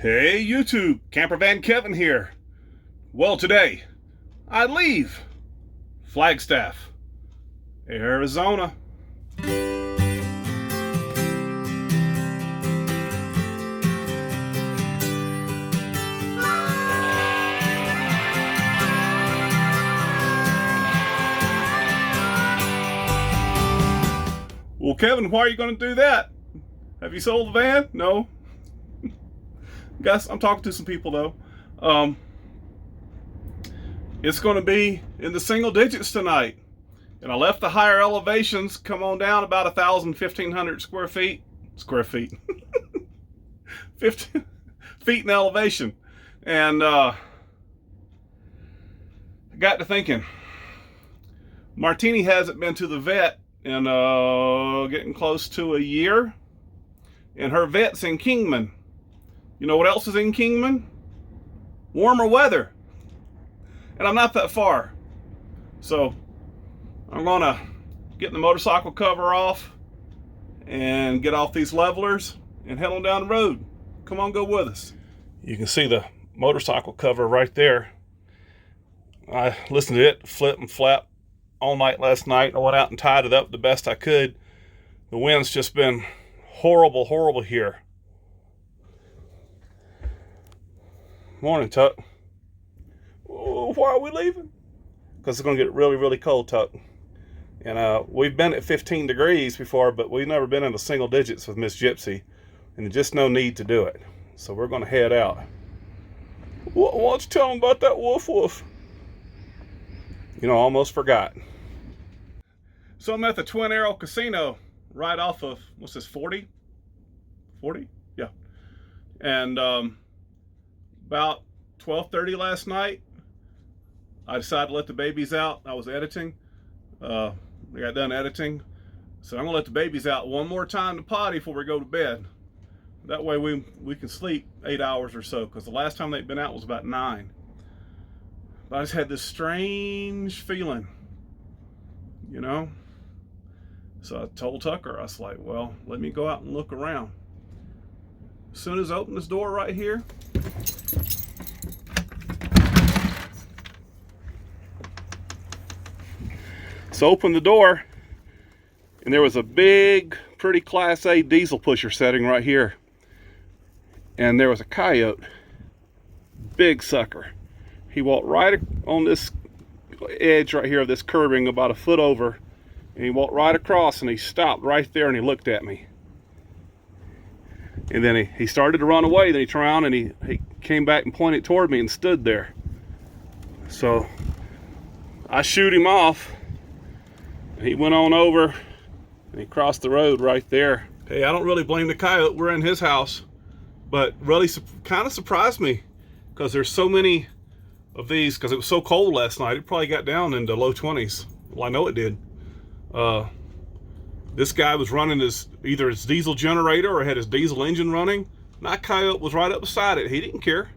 Hey YouTube, Campervan Kevin here. Well, today I leave Flagstaff, Arizona. Well, Kevin, why are you going to do that? Have you sold the van? No. Guys, I'm talking to some people though. It's going to be in the single digits tonight, and I left the higher elevations. Come on down about 1,500 square feet, 15 feet in elevation, and I got to thinking. Martini hasn't been to the vet in getting close to a year, and her vet's in Kingman. You know what else is in Kingman? Warmer weather. And I'm not that far. So I'm gonna get the motorcycle cover off and get off these levelers and head on down the road. Come on, go with us. You can see the motorcycle cover right there. I listened to it flip and flap all night last night. I went out and tied it up the best I could. The wind's just been horrible here. Morning, Tuck. Oh, why are we leaving? Because it's going to get really cold, Tuck. And we've been at 15 degrees before, but we've never been in the single digits with Miss Gypsy. And there's just no need to do it. So we're going to head out. Why don't you tell them about that woof? You know, I almost forgot. So I'm at the Twin Arrow Casino right off of, what's this, 40? 40? Yeah. And about 12:30 last night, I decided to let the babies out. I was editing. I got done editing. So I'm gonna let the babies out one more time to potty before we go to bed. That way we can sleep 8 hours or so, because the last time they'd been out was about 9. But I just had this strange feeling, you know? So I told Tucker, I was like, well, let me go out and look around. As soon as I open this door right here, so open the door, and there was a big, pretty Class A diesel pusher setting right here. And there was a coyote, big sucker. He walked right on this edge right here of this curbing about a foot over, and he walked right across, and he stopped right there and he looked at me. And then he started to run away. Then he turned around and he came back and pointed toward me and stood there. So I shooed him off. He went on over and he crossed the road right there. Hey, I don't really blame the coyote. We're in his house. But really kind of surprised me, because there's so many of these, because it was so cold last night. It probably got down into low 20s. Well, I know it did. This guy was running either his diesel generator or had his diesel engine running. That coyote was right up beside it. He didn't care.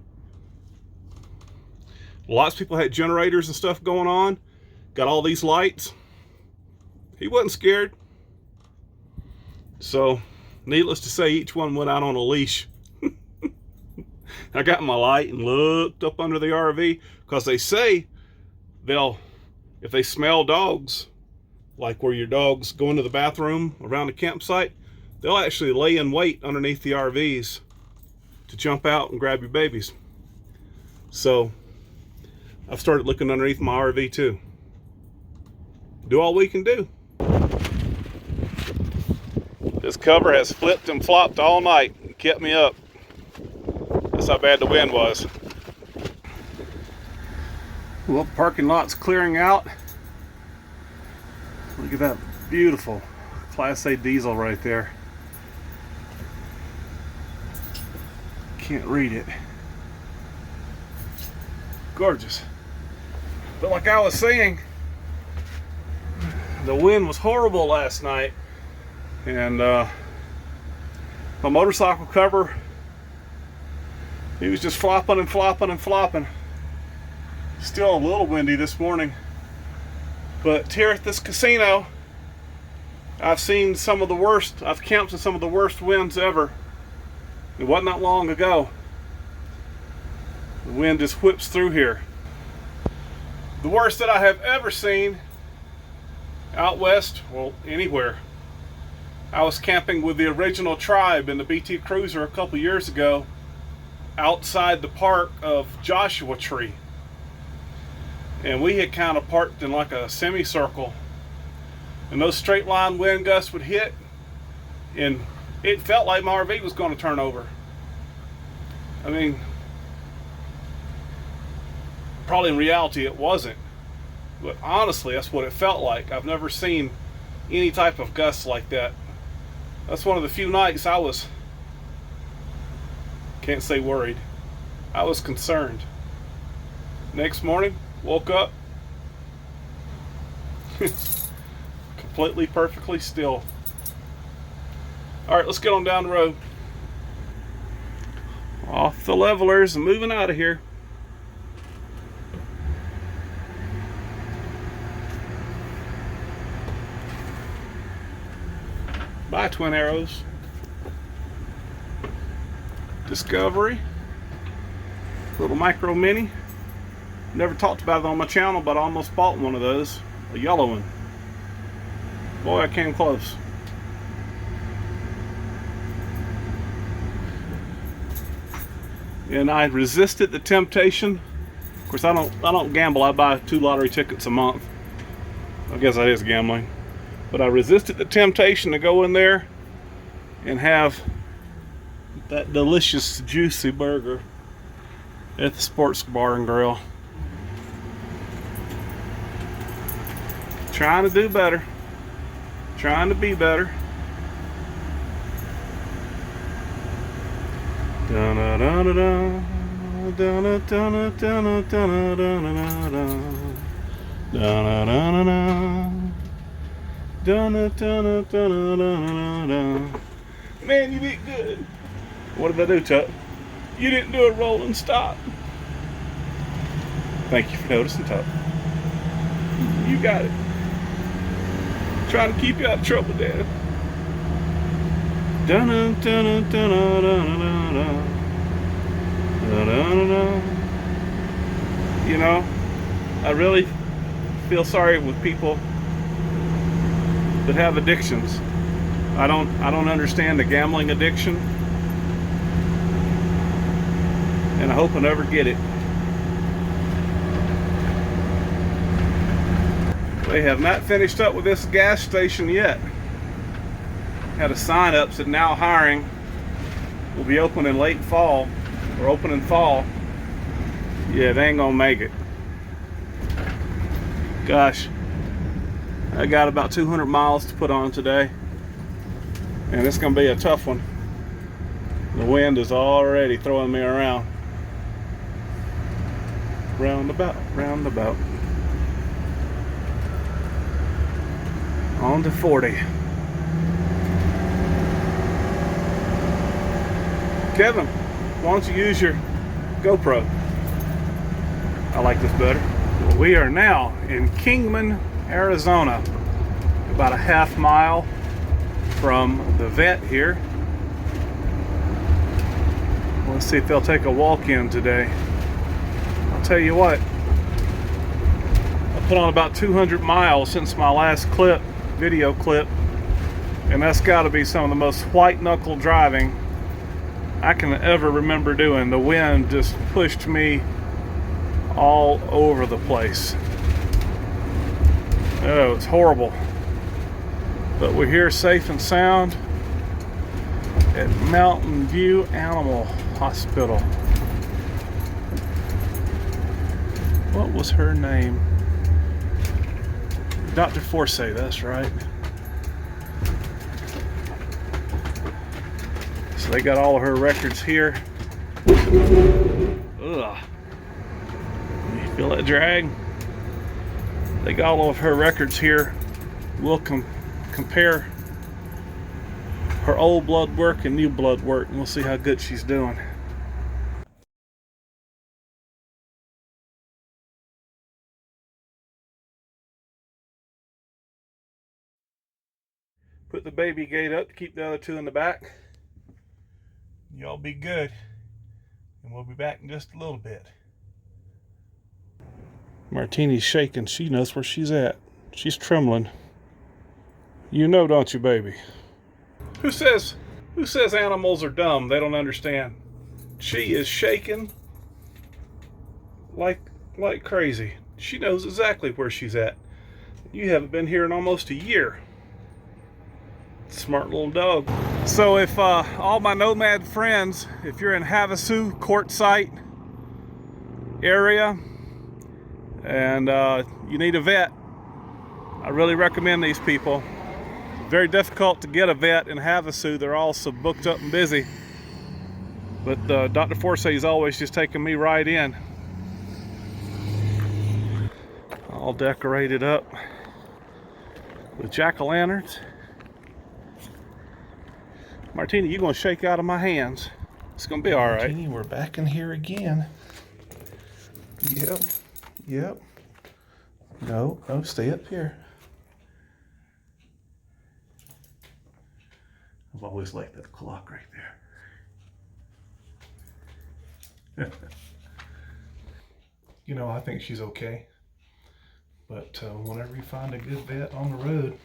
Lots of people had generators and stuff going on. Got all these lights. He wasn't scared. So, needless to say, each one went out on a leash. I got my light and looked up under the RV, because they say if they smell dogs, like where your dogs go into the bathroom around the campsite, they'll actually lay in wait underneath the RVs to jump out and grab your babies. So I've started looking underneath my RV too. Do all we can do. This cover has flipped and flopped all night and kept me up. That's how bad the wind was. Well, the parking lot's clearing out. Look at that beautiful Class A diesel right there. Can't read it. Gorgeous. But like I was saying, the wind was horrible last night, and my motorcycle cover, he was just flopping and flopping. Still a little windy this morning. But here at this casino, I've seen some of the worst, I've camped in some of the worst winds ever. It wasn't that long ago. The wind just whips through here. The worst that I have ever seen out west, well, anywhere. I was camping with the original tribe in the BT Cruiser a couple years ago outside the park of Joshua Tree. And we had kind of parked in like a semicircle. And those straight line wind gusts would hit, and it felt like my RV was going to turn over. I mean, probably in reality it wasn't. But honestly, that's what it felt like. I've never seen any type of gusts like that. That's one of the few nights I was, can't say worried, I was concerned. Next morning, woke up, completely, perfectly still. All right, let's get on down the road. Off the levelers and moving out of here. Bye, Twin Arrows. Discovery. Little micro mini. Never talked about it on my channel, but I almost bought one of those. A yellow one. Boy, I came close. And I resisted the temptation. Of course, I don't gamble. I buy 2 lottery tickets a month. I guess that is gambling. But I resisted the temptation to go in there and have that delicious, juicy burger at the Sports Bar and Grill. Trying to do better. Trying to be better. Da-na-da-da-da. Da-na-da-na-da-na-da-na-da-na-da. Da-na-da-na-da. Da-na-da-na-da-na-da-na-da. Man, you did good. What did I do, Chuck? You didn't do a rolling stop. Thank you for noticing, Chuck. You got it. Trying to keep you out of trouble, Dad. Da-na-da-na-da-na-da-na-da. Da-da-na-da. You know, I really feel sorry with people that have addictions. I don't understand the gambling addiction, and I hope I never get it. They have not finished up with this gas station yet. Had a sign up said now hiring. Will be open in late fall or open in fall. Yeah, they ain't gonna make it. Gosh, I got about 200 miles to put on today, and it's gonna be a tough one. The wind is already throwing me around. Roundabout, roundabout. On to 40. Kevin, why don't you use your GoPro? I like this better. Well, we are now in Kingman, Arizona, about a half mile from the vet here. Let's see if they'll take a walk-in today. I'll tell you what, I put on about 200 miles since my last video clip, and that's got to be some of the most white-knuckle driving I can ever remember doing. The wind just pushed me all over the place. Oh, it's horrible. But we're here safe and sound at Mountain View Animal Hospital. What was her name? Dr. Forsay, that's right. So they got all of her records here. Ugh. You feel that drag? They got all of her records here. We'll compare her old blood work and new blood work, and we'll see how good she's doing. Put the baby gate up to keep the other two in the back. Y'all be good, and we'll be back in just a little bit. Martini's shaking. She knows where she's at. She's trembling. You know, don't you, baby? Who says animals are dumb? They don't understand. She is shaking like crazy. She knows exactly where she's at. You haven't been here in almost a year. Smart little dog. So if all my nomad friends, if you're in Havasu, Quartzsite area, and you need a vet, I really recommend these people. Very difficult to get a vet in Havasu. They're all so booked up and busy. But Dr. Forsey's always just taking me right in. All decorated up with jack-o'-lanterns. Martini, you're gonna shake out of my hands. It's gonna be all right. Martini, we're back in here again. Yep. No, stay up here. I've always liked that clock right there. You know, I think she's okay. But whenever you find a good vet on the road,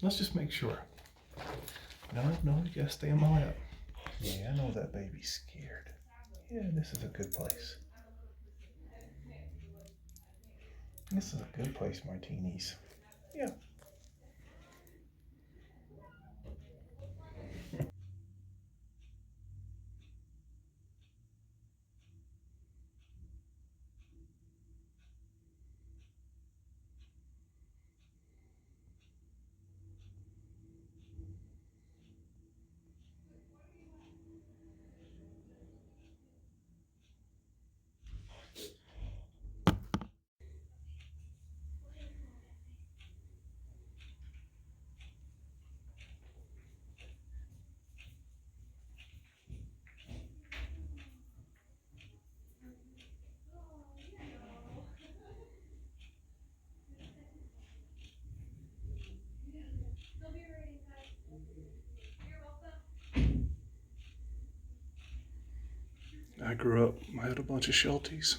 let's just make sure. No, you gotta stay in my lap. Yeah, I know that baby's scared. Yeah, this is a good place. This is a good place, Martinis. Yeah. I grew up, I had a bunch of Shelties.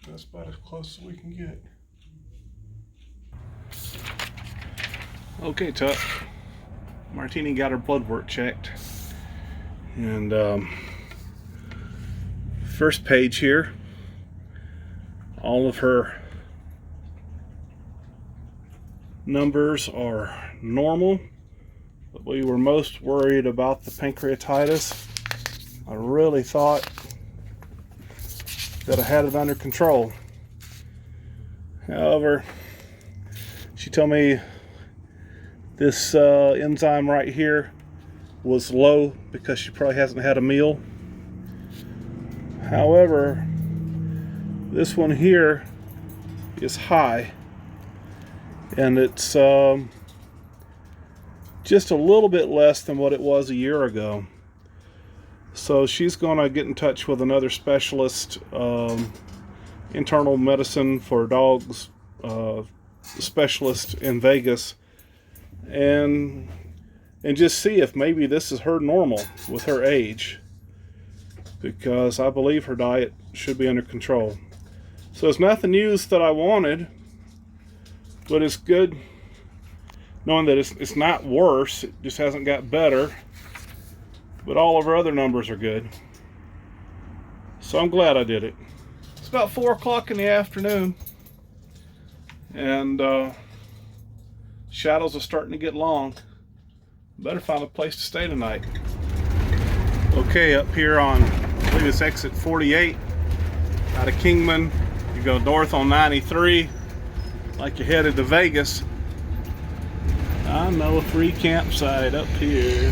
That's about as close as we can get. Okay, Tuck. Martini got her blood work checked. And first page here, all of her numbers are normal. But we were most worried about the pancreatitis. I really thought that I had it under control. However, she told me this enzyme right here was low because she probably hasn't had a meal. However, this one here is high, and it's just a little bit less than what it was a year ago. So she's going to get in touch with another specialist, internal medicine for dogs, specialist in Vegas, and just see if maybe this is her normal with her age, because I believe her diet should be under control. So it's not the news that I wanted, but it's good knowing that it's not worse, it just hasn't got better, but all of our other numbers are good. So I'm glad I did it. It's about 4 o'clock in the afternoon, and shadows are starting to get long. Better find a place to stay tonight. Okay, up here on, I believe it's exit 48, out of Kingman, you go north on 93, like you're headed to Vegas. I know a free campsite up here.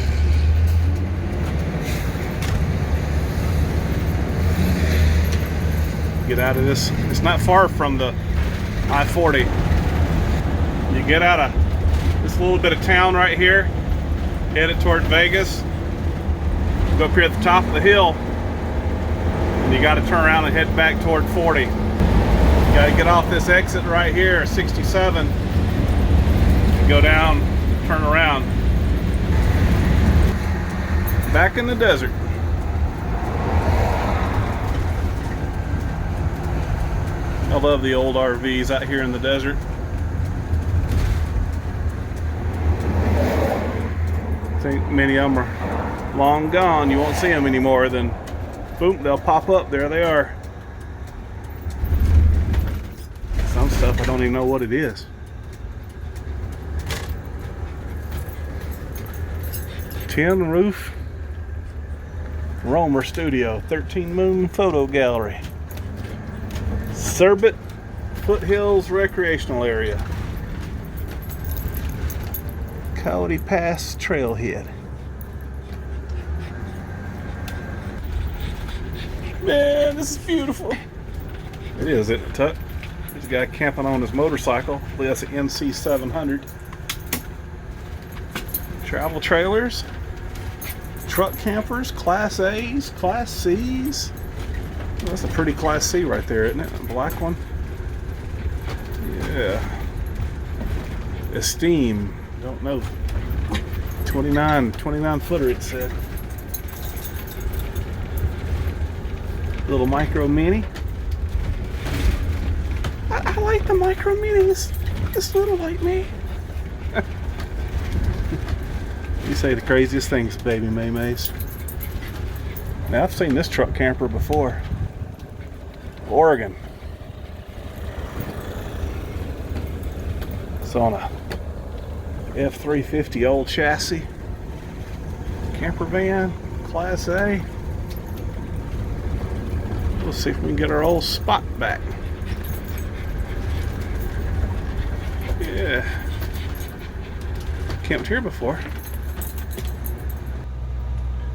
Get out of this. It's not far from the I-40. You get out of this little bit of town right here, headed toward Vegas. Go up here at the top of the hill, and you got to turn around and head back toward 40. You got to get off this exit right here, 67. Go down, turn around. Back in the desert. I love the old RVs out here in the desert. I think many of them are long gone. You won't see them anymore. Then, boom, they'll pop up. There they are. Some stuff I don't even know what it is. Tin roof Romer Studio, 13 Moon Photo Gallery, Serbit Foothills Recreational Area, Coyote Pass Trailhead. Man, this is beautiful. It is, isn't it, Tuck? There's a guy camping on his motorcycle. I believe that's an NC 700. Travel trailers. Truck campers, Class A's, Class C's. Well, that's a pretty Class C right there, isn't it? A black one. Yeah. Esteem. Don't know. 29 footer it said. Little micro mini. I like the micro minis. It's little like me. You say the craziest things, baby MaeMaes. Now, I've seen this truck camper before. Oregon. It's on a F350 old chassis. Campervan, Class A. We'll see if we can get our old spot back. Yeah. Camped here before.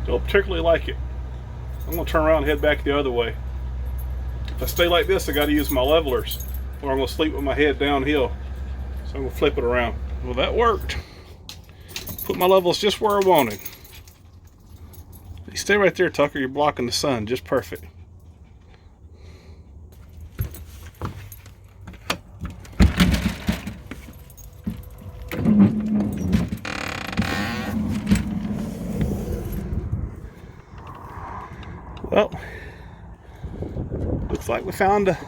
Don't particularly like it. I'm going to turn around and head back the other way. If I stay like this, I got to use my levelers, or I'm going to sleep with my head downhill. So I'm going to flip it around. Well, that worked. Put my levels just where I wanted. You stay right there, Tucker. You're blocking the sun just perfect. Well, looks like we found a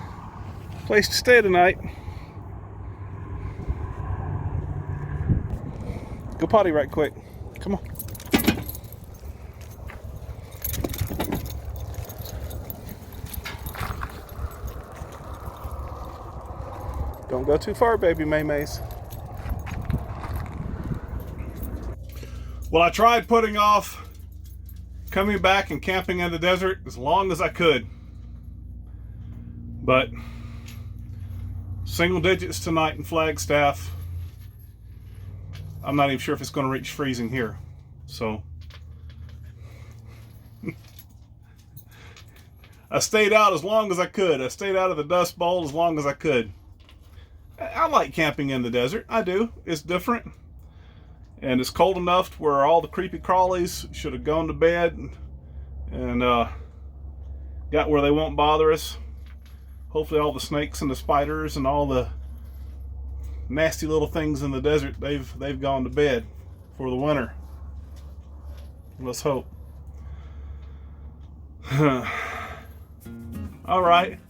place to stay tonight. Go potty right quick. Come on. Don't go too far, baby MaeMaes. Well, I tried putting off coming back and camping in the desert as long as I could, but single digits tonight in Flagstaff. I'm not even sure if it's going to reach freezing here, so I stayed out as long as I could. I stayed out of the dust bowl as long as I could. I like camping in the desert. I do. It's different. And it's cold enough where all the creepy crawlies should have gone to bed and got where they won't bother us. Hopefully all the snakes and the spiders and all the nasty little things in the desert, they've gone to bed for the winter. Let's hope. All right.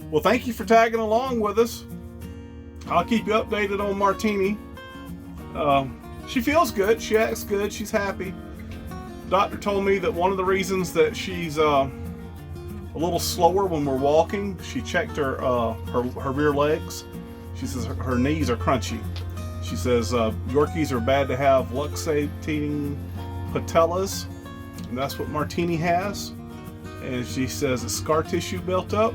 Well, thank you for tagging along with us. I'll keep you updated on Martini. She feels good. She acts good. She's happy. The doctor told me that one of the reasons that she's a little slower when we're walking, she checked her rear legs. She says her knees are crunchy. She says Yorkies are bad to have luxating patellas, and that's what Martini has. And she says it's scar tissue built up.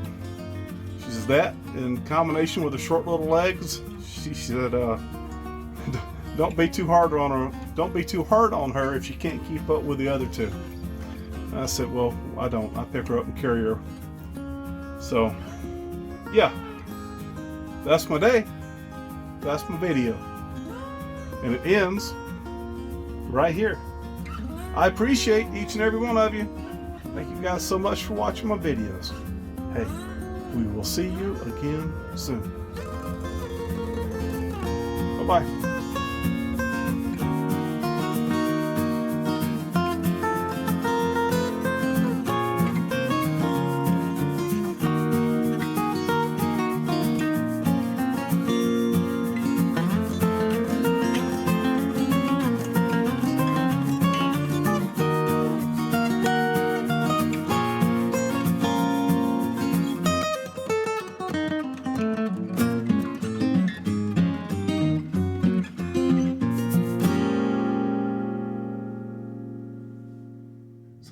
She says that in combination with the short little legs, she said don't be too hard on her. Don't be too hard on her if she can't keep up with the other two. And I said, well, I don't. I pick her up and carry her. So, yeah, that's my day. That's my video, and it ends right here. I appreciate each and every one of you. Thank you guys so much for watching my videos. Hey, we will see you again soon. Bye-bye.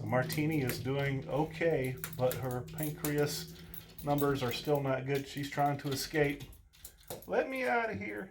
Martini is doing okay, but her pancreas numbers are still not good. She's trying to escape. Let me out of here.